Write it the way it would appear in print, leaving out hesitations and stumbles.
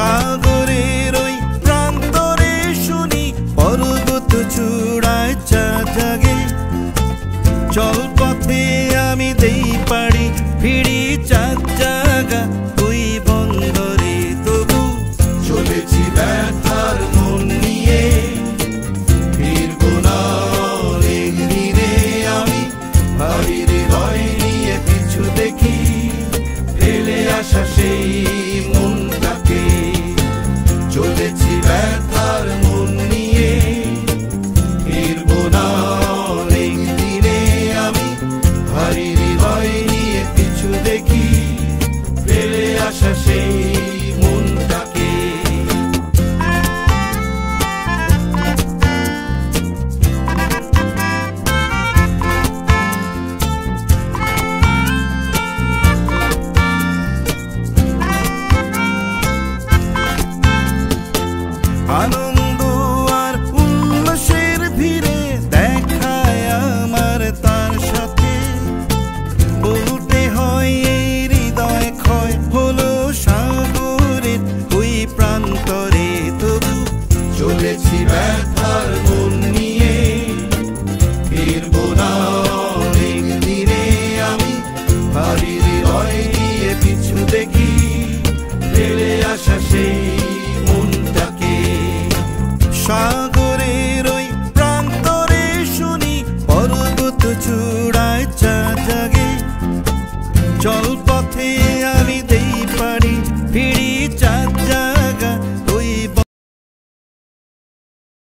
সাগরের ওই প্রান্তরে শুনি পর্বত চূড়ায় চাঁদ জাগে। জলপথে আমি দেই পাড়ি ফিরি চাঁদ জাগা ওই বন্দরে, তবু চলেছি ব্যথার মন নিয়ে। ফিরবো না অনেক দিনে আমি, ভারী হৃদয় নিয়ে পিছু দেখি ফেলে আসা সেই মনটাকে। চলেছি ব্যথার মন নিয়ে, ফিরবো না অনেক দিনে আমি, ভারী হৃদয় নিয়ে পিছু দেখি ফেলে আসা সেই মনটাকে। আনন্দ আর উল্লাসের ভিড়ে দেখায় আমার তার সাথে, বলতে হয় এই হৃদয় ক্ষয় হলো সাগরের ওই প্রান্তরে, তবু চলেছি ব্যথার মন নিয়ে। ফিরবো না অনেক দিনে আমি, ভারী হৃদয় নিয়ে পিছু দেখি ফেলে আসা সেই মনটাকে। সাগরের ওই প্রান্তরে শুনি পর্বত চূড়ায় চাঁদ জাগে। জল